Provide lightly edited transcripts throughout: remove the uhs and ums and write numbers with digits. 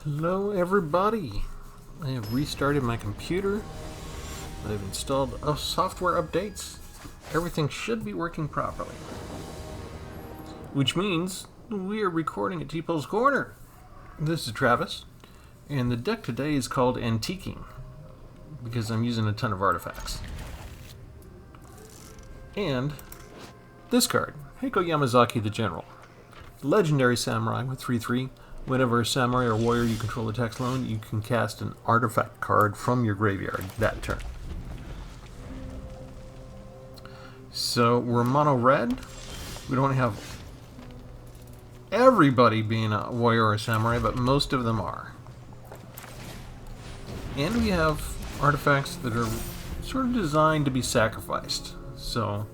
Hello everybody. I have restarted my computer. I've installed software updates. Everything should be working properly. Which means we are recording at Tpull's Corner. This is Travis, and the deck today is called Antiquing, because I'm using a ton of artifacts. And this card, Heiko Yamazaki the General. Legendary Samurai with 3/3. Whenever a samurai or warrior you control attacks alone, you can cast an artifact card from your graveyard that turn. So we're mono red. We don't have everybody being a warrior or a samurai, but most of them are. And we have artifacts that are sort of designed to be sacrificed. So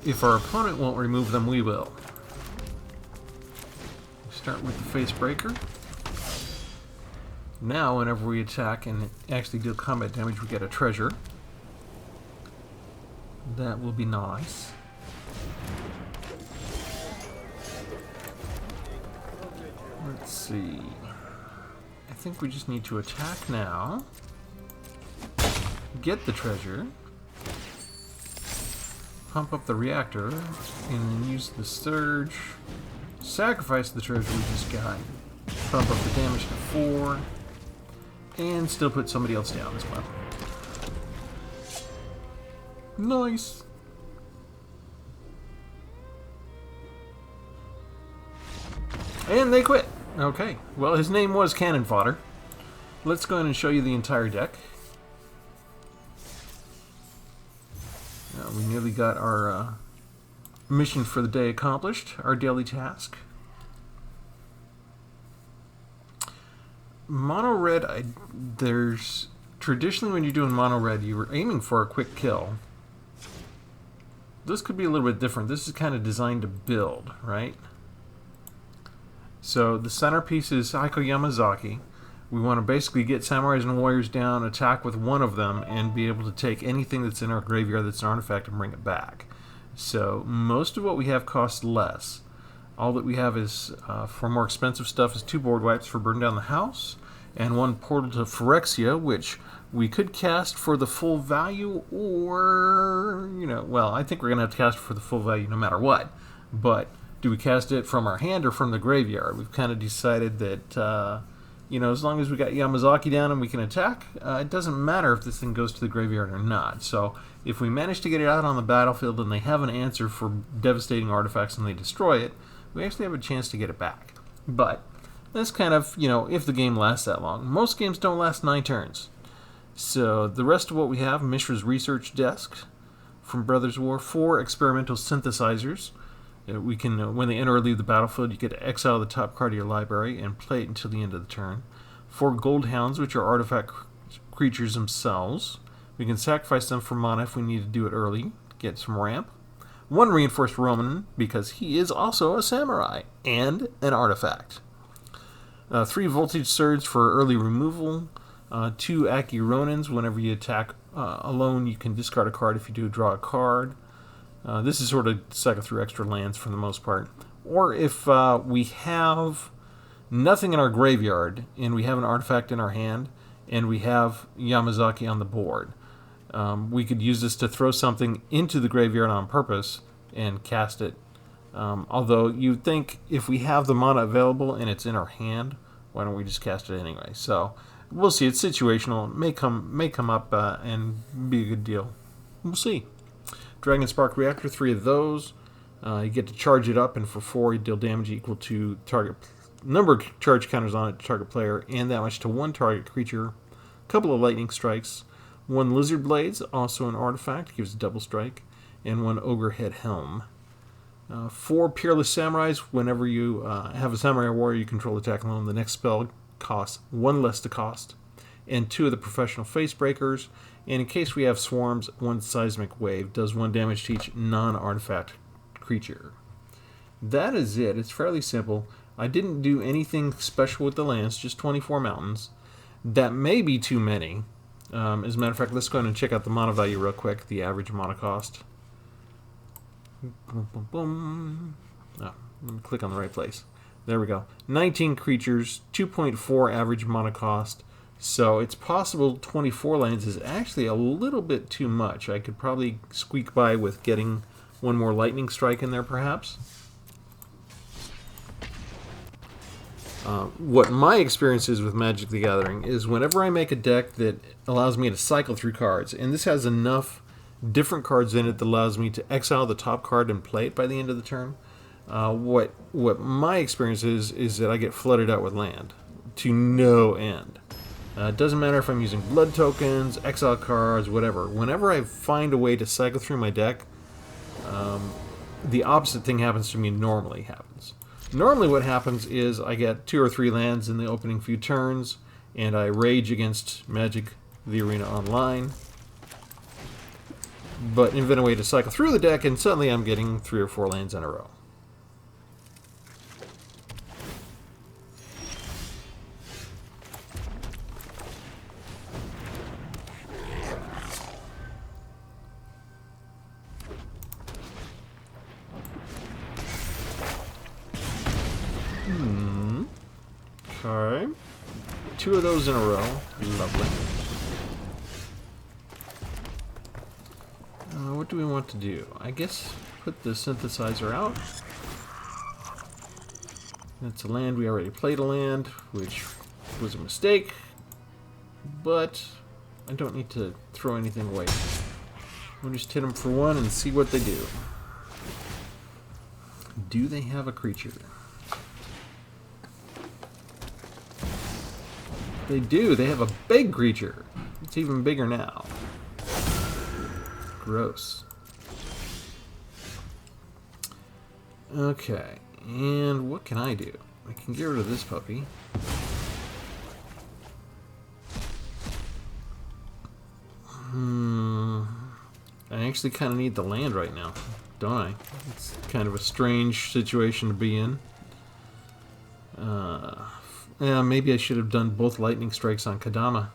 if our opponent won't remove them, we will. Start with the face breaker. Now, whenever we attack and actually deal combat damage, we get a treasure. That will be nice. Let's see. I think we just need to attack now. Get the treasure. Pump up the reactor. And then use the surge. Sacrifice the treasure we just got. Bump up the damage to 4. And still put somebody else down as well. Nice. And they quit. Okay. Well, his name was Cannon Fodder. Let's go ahead and show you the entire deck. We nearly got our mission for the day accomplished, our daily task. Mono red, there's traditionally when you're doing mono red, you were aiming for a quick kill. This could be a little bit different. This is kind of designed to build, right? So the centerpiece is Heiko Yamazaki. We want to basically get samurais and warriors down, attack with one of them, and be able to take anything that's in our graveyard that's an artifact and bring it back. So most of what we have costs less. All that we have is, for more expensive stuff, is 2 board wipes for Burn Down the House, and 1 Portal to Phyrexia, which we could cast for the full value, or, well, I think we're going to have to cast it for the full value no matter what. But do we cast it from our hand or from the graveyard? We've kind of decided that, as long as we got Yamazaki down and we can attack, it doesn't matter if this thing goes to the graveyard or not. So if we manage to get it out on the battlefield and they have an answer for devastating artifacts and they destroy it, we actually have a chance to get it back. But that's kind of, if the game lasts that long. Most games don't last 9 turns. So the rest of what we have, Mishra's Research Desk from Brothers War, 4 experimental synthesizers. We can, when they enter or leave the battlefield, you get to exile the top card of your library and play it until the end of the turn. 4 Gold Hounds, which are artifact creatures themselves. We can sacrifice them for mana if we need to do it early to get some ramp. 1 Reinforced Roman, because he is also a samurai and an artifact. 3 Voltage Surge for early removal. 2 Aki Ronins. Whenever you attack alone, you can discard a card. If you do, draw a card. This is sort of cycle through extra lands for the most part. Or if we have nothing in our graveyard and we have an artifact in our hand and we have Yamazaki on the board, we could use this to throw something into the graveyard on purpose and cast it. Although you'd think if we have the mana available and it's in our hand, why don't we just cast it anyway? So we'll see. It's situational. It may come up and be a good deal. We'll see. Dragon Spark Reactor, 3 of those. You get to charge it up, and for 4 you deal damage equal to target number of charge counters on it to target player, and that much to 1 target creature. A couple of lightning strikes. 1 Lizard Blades, also an artifact, gives a double strike, and 1 Ogre Head Helm. 4 Peerless Samurais. Whenever you have a samurai or warrior you control attack alone, the next spell costs 1 less to cost. And 2 of the Professional Face Breakers. And in case we have swarms, 1 Seismic Wave does 1 damage to each non-artifact creature. That is it. It's fairly simple. I didn't do anything special with the lands, just 24 mountains. That may be too many. As a matter of fact, let's go ahead and check out the mana value real quick, the average mana cost. Boom, boom, boom. Oh, let me click on the right place. There we go. 19 creatures, 2.4 average mana cost. So it's possible 24 lands is actually a little bit too much. I could probably squeak by with getting one more lightning strike in there, perhaps. What my experience is with Magic the Gathering is whenever I make a deck that allows me to cycle through cards, and this has enough different cards in it that allows me to exile the top card and play it by the end of the turn, what my experience is that I get flooded out with land to no end. It doesn't matter if I'm using blood tokens, exile cards, whatever. Whenever I find a way to cycle through my deck, the opposite thing happens to me normally happens. Normally what happens is I get 2 or 3 lands in the opening few turns, and I rage against Magic the Arena Online, but invent a way to cycle through the deck, and suddenly I'm getting 3 or 4 lands in a row. Okay. 2 of those in a row. Lovely. What do we want to do? I guess put the synthesizer out. That's a land. We already played a land, which was a mistake. But I don't need to throw anything away. We'll just hit them for 1 and see what they do. Do they have a creature? They do. They have a big creature. It's even bigger now. Gross. Okay. And what can I do? I can get rid of this puppy. I actually kind of need the land right now, don't I? It's kind of a strange situation to be in. Yeah, maybe I should have done both lightning strikes on Kadama.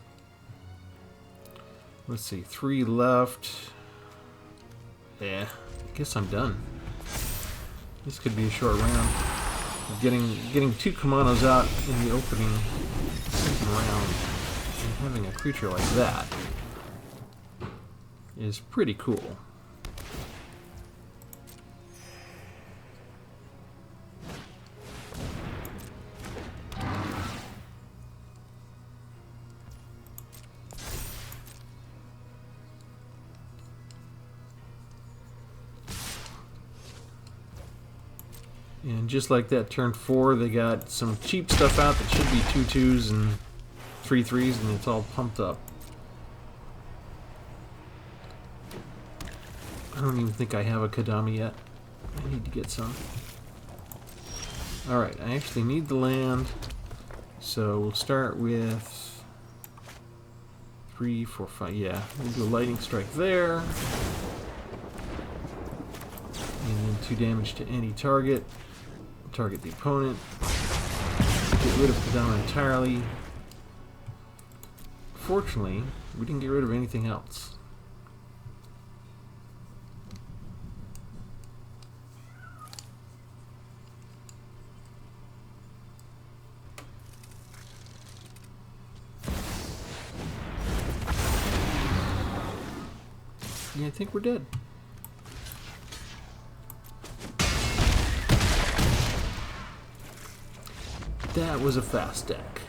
Let's see, 3 left. Yeah, I guess I'm done. This could be a short round. Getting 2 Kamanos out in the opening second round and having a creature like that is pretty cool. And just like that, turn 4, they got some cheap stuff out that should be 2/2s and 3/3s, and it's all pumped up. I don't even think I have a Kadama yet. I need to get some. Alright, I actually need the land. So we'll start with 3, 4, 5. Yeah, we'll do a lightning strike there. And then 2 damage to any target. Target the opponent. Get rid of Kadama entirely. Fortunately, we didn't get rid of anything else. Yeah, I think we're dead. That was a fast deck.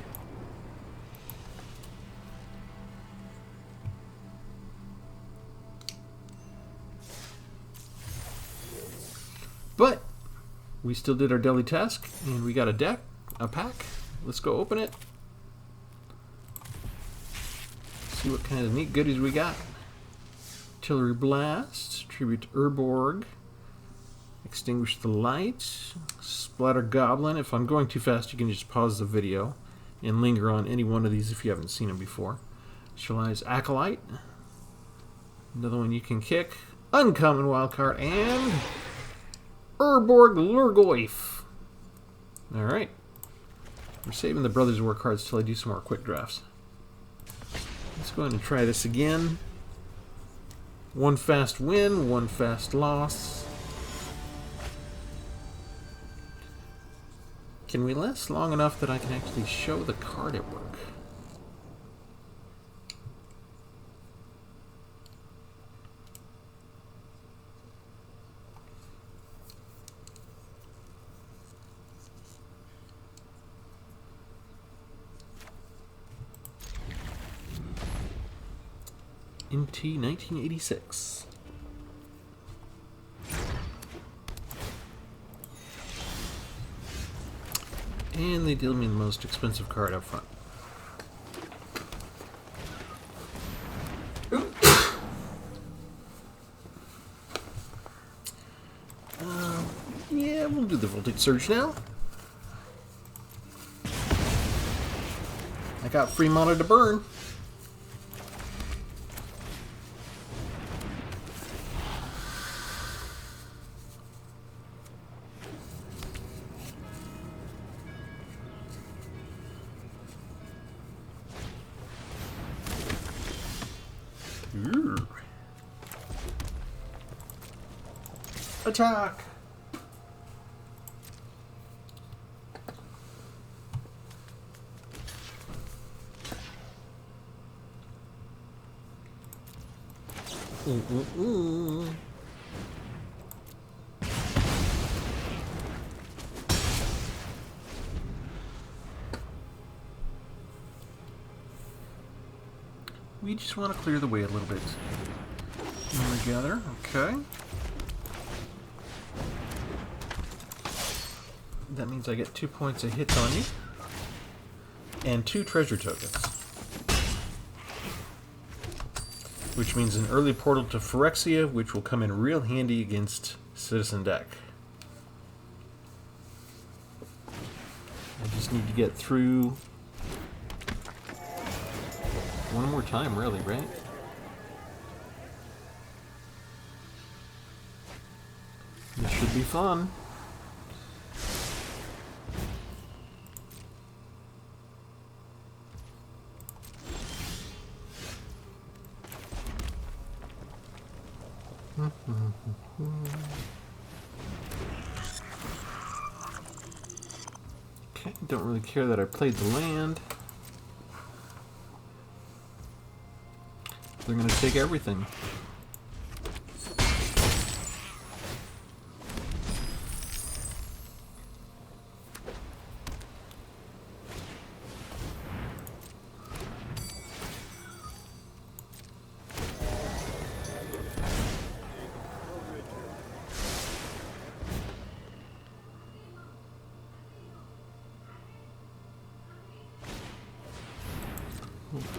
But we still did our daily task, and we got a deck, a pack. Let's go open it. See what kind of neat goodies we got. Artillery Blast, Tribute to Urborg, Extinguish the Light, Splatter Goblin. If I'm going too fast, you can just pause the video and linger on any one of these if you haven't seen them before. Shali's Acolyte, another one you can kick. Uncommon Wildcard, and Urborg Lurgoyf. Alright. We're saving the Brothers War cards till I do some more quick drafts. Let's go ahead and try this again. 1 fast win, 1 fast loss. Can we last long enough that I can actually show the card at work? MT 1986. And they deal me the most expensive card up front. Yeah, we'll do the Voltage Surge now. I got free mana to burn. Ooh. Attack! We just want to clear the way a little bit. Together, okay. That means I get 2 points of hits on you. And 2 treasure tokens. Which means an early portal to Phyrexia, which will come in real handy against Citizen deck. I just need to get through one more time, really, right? This should be fun. Okay, don't really care that I played the land. They're going to take everything.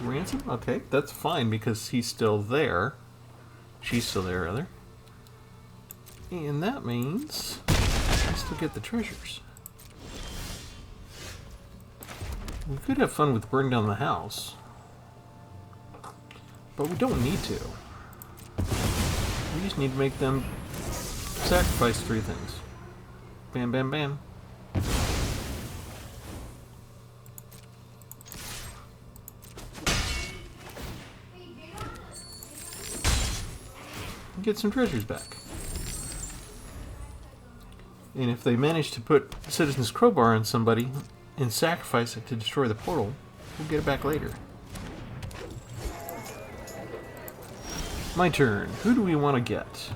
Ransom? Okay, that's fine because he's still there. She's still there, rather. And that means I still get the treasures. We could have fun with burning down the house. But we don't need to. We just need to make them sacrifice 3 things. Bam, bam, bam. Get some treasures back. And if they manage to put Citizen's Crowbar on somebody and sacrifice it to destroy the portal, we'll get it back later. My turn. Who do we want to get?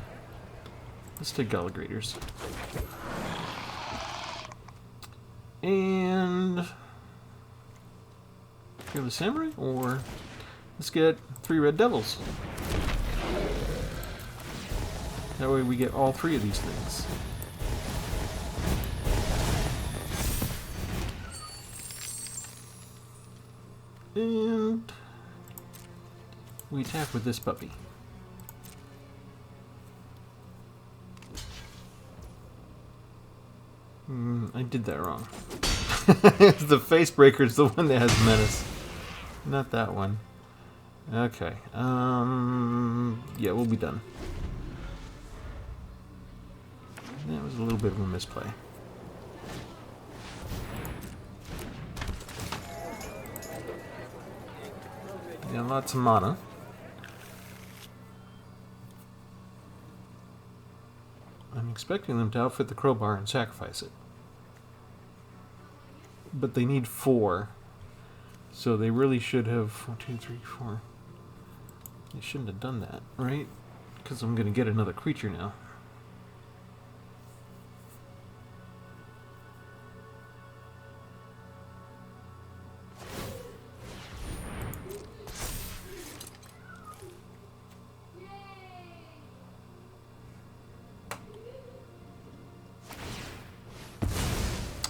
Let's take Gallagrators. And Fearless Samurai, or let's get 3 Red Devils. That way we get all 3 of these things. And we attack with this puppy. I did that wrong. The face breaker is the one that has menace. Not that one. Okay. Yeah, we'll be done. That was a little bit of a misplay. Yeah, lots of mana. I'm expecting them to outfit the crowbar and sacrifice it. but they need 4. So they really should have 1, 2, 3, 4. They shouldn't have done that, right? Because I'm going to get another creature now.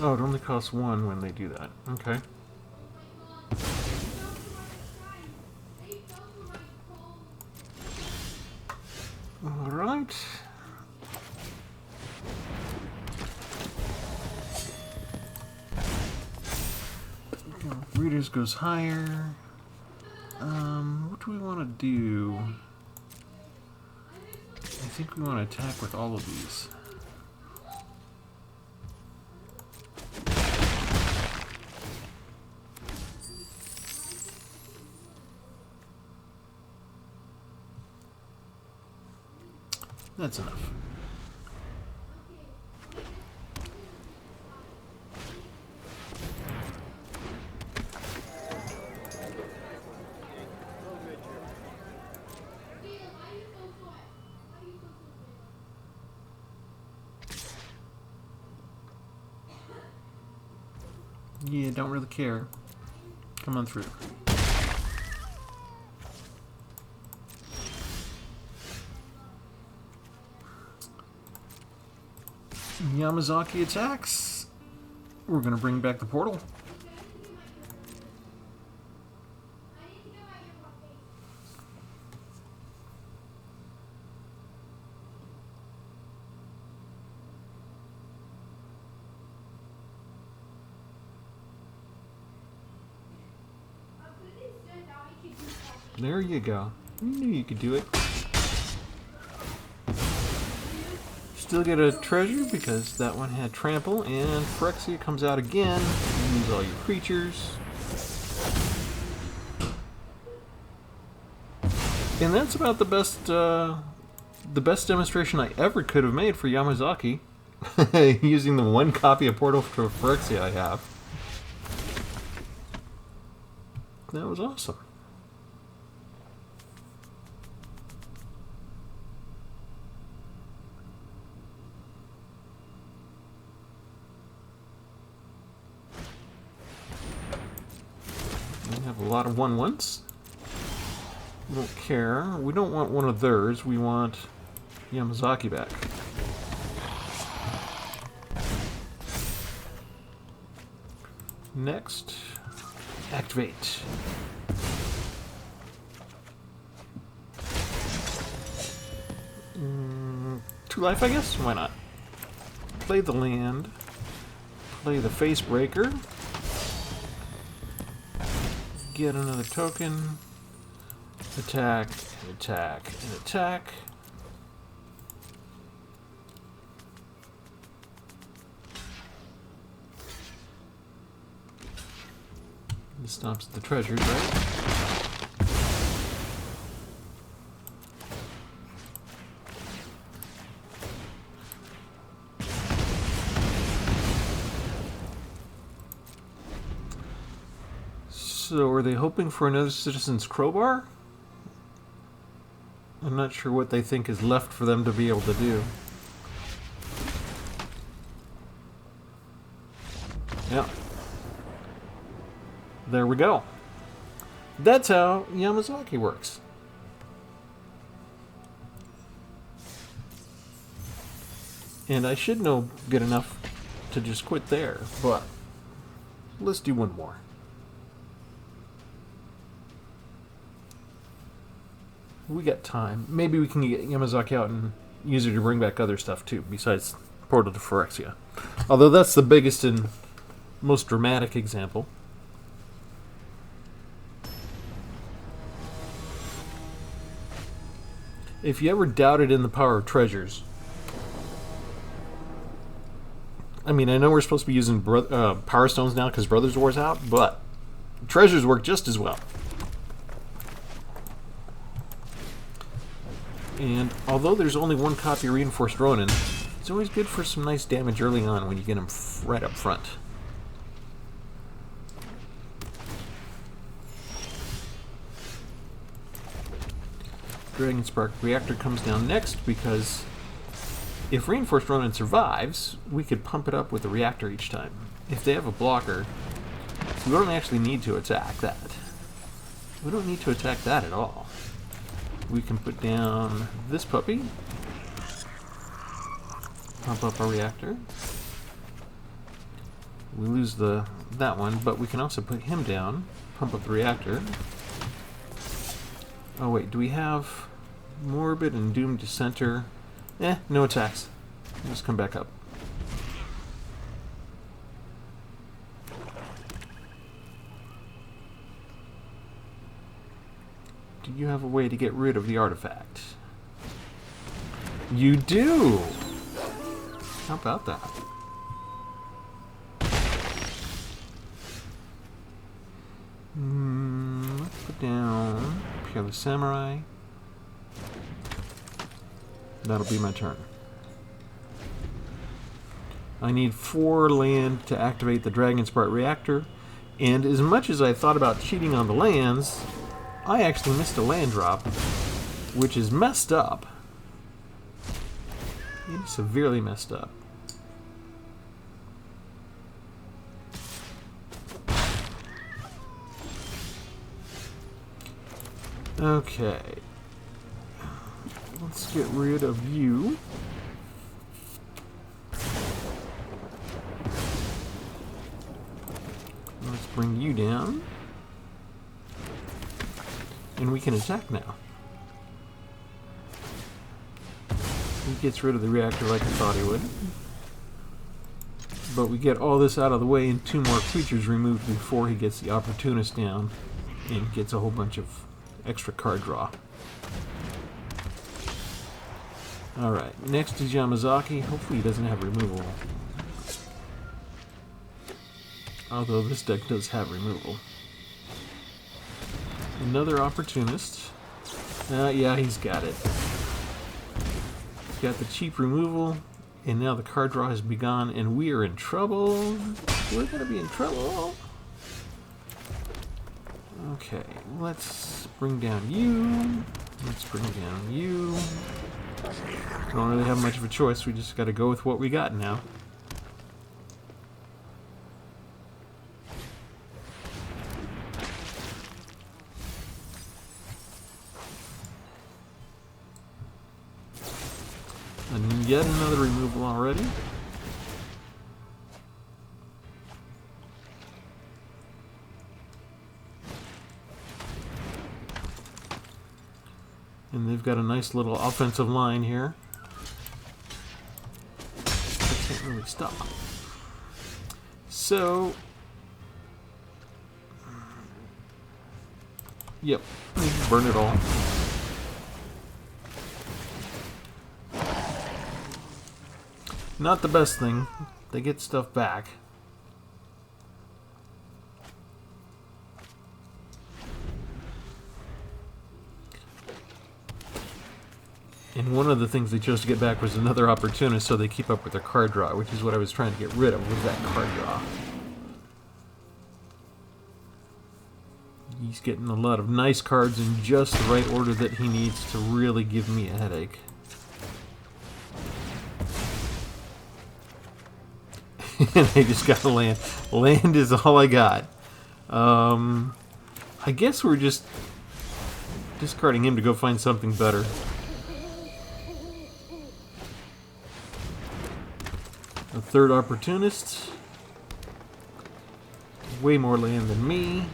Oh, it only costs 1 when they do that. Okay. Alright. Readers goes higher. What do we want to do? I think we want to attack with all of these. That's enough. Yeah, don't really care. Come on through. Yamazaki attacks. We're going to bring back the portal. There you go. You knew you could do it. Still get a treasure because that one had trample, and Phyrexia comes out again. You use all your creatures. And that's about the best demonstration I ever could have made for Yamazaki. Using the 1 copy of Portal for Phyrexia I have. That was awesome. We have a lot of 1/1s. We don't care. We don't want one of theirs. We want Yamazaki back. Next, activate. Two life, I guess? Why not? Play the land. Play the face breaker. Get another token. Attack, attack, and attack. This stops at the treasures, right? So, are they hoping for another Citizen's Crowbar? I'm not sure what they think is left for them to be able to do. Yeah. There we go. That's how Yamazaki works. And I should know good enough to just quit there, but let's do one more. We got time. Maybe we can get Yamazaki out and use her to bring back other stuff too, besides Portal to Phyrexia. Although that's the biggest and most dramatic example. If you ever doubted in the power of treasures, I mean, I know we're supposed to be using Power Stones now because Brothers War's out, but treasures work just as well. And although there's only 1 copy of Reinforced Ronin, it's always good for some nice damage early on when you get them right up front. Dragon Spark Reactor comes down next because if Reinforced Ronin survives, we could pump it up with a reactor each time. If they have a blocker, we don't actually need to attack that. We don't need to attack that at all. We can put down this puppy, pump up our reactor. We lose that one, but we can also put him down, pump up the reactor. Oh wait, do we have Morbid and Doomed Dissenter? No attacks. Just come back up. Do you have a way to get rid of the artifact? You do! How about that? Let's put down Peerless Samurai. That'll be my turn. I need 4 land to activate the Dragon Spark Reactor, and as much as I thought about cheating on the lands, I actually missed a land drop, which is messed up. It is severely messed up. Okay. Let's get rid of you. Let's bring you down. And we can attack now. He gets rid of the reactor like I thought he would. But we get all this out of the way and 2 more creatures removed before he gets the Opportunist down and gets a whole bunch of extra card draw. Alright, next is Yamazaki. Hopefully he doesn't have removal. Although this deck does have removal. Another Opportunist. Yeah, he's got it. He's got the cheap removal, and now the card draw has begun, and we are in trouble. We're going to be in trouble. Okay, let's bring down you. Let's bring down you. Don't really have much of a choice. We just got to go with what we got now. And yet another removal already. And they've got a nice little offensive line here. I can't really stop. So, yep, burn it all. Not the best thing. They get stuff back. And one of the things they chose to get back was another Opportunist, so they keep up with their card draw, which is what I was trying to get rid of, was that card draw. He's getting a lot of nice cards in just the right order that he needs to really give me a headache. And I just got a land. Land is all I got. I guess we're just discarding him to go find something better. A third Opportunist. Way more land than me.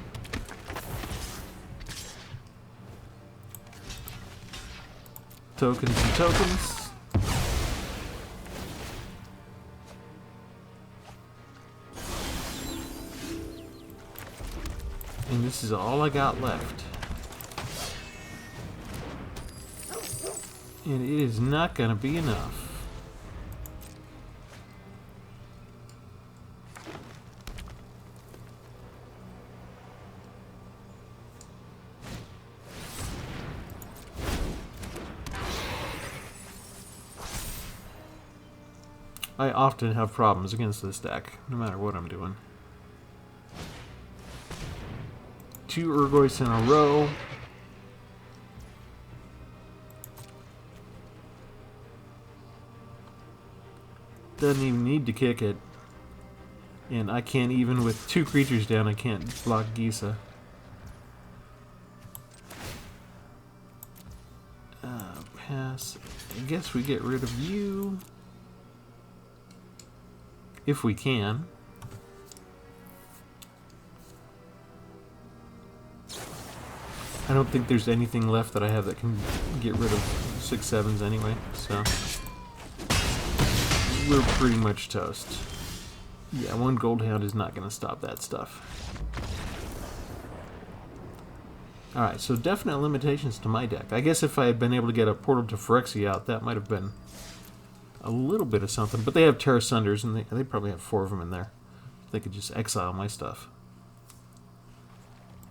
Tokens and tokens. And this is all I got left. And it is not going to be enough. I often have problems against this deck, no matter what I'm doing. 2 Urgoyfs in a row. doesn't even need to kick it. And I can't, even with 2 creatures down, I can't block Gisa. Pass. I guess we get rid of you. If we can. I don't think there's anything left that I have that can get rid of 6/7s anyway, so we're pretty much toast. Yeah, 1 Gold Hound is not going to stop that stuff. Alright, so definite limitations to my deck. I guess if I had been able to get a Portal to Phyrexia out, that might have been a little bit of something. But they have Terra Sunders, and they probably have 4 of them in there. They could just exile my stuff.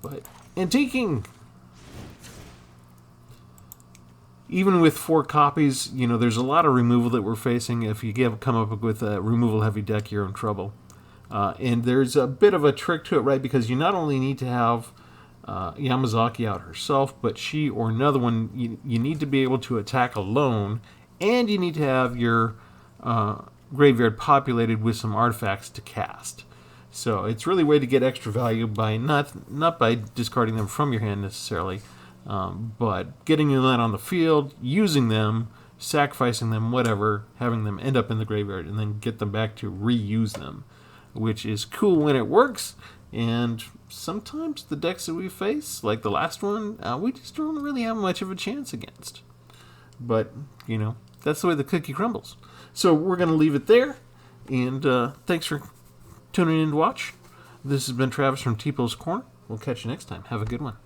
But, antiquing! Even with 4 copies, you know, there's a lot of removal that we're facing. If you come up with a removal-heavy deck, you're in trouble. And there's a bit of a trick to it, right? Because you not only need to have Yamazaki out herself, but she or another one, you need to be able to attack alone, and you need to have your graveyard populated with some artifacts to cast. So it's really a way to get extra value by not by discarding them from your hand necessarily, but getting them out on the field, using them, sacrificing them, whatever, having them end up in the graveyard, and then get them back to reuse them, which is cool when it works. And sometimes the decks that we face, like the last one, we just don't really have much of a chance against. But, you know, that's the way the cookie crumbles. So we're going to leave it there. And thanks for tuning in to watch. This has been Travis from Tpull's Corner. We'll catch you next time. Have a good one.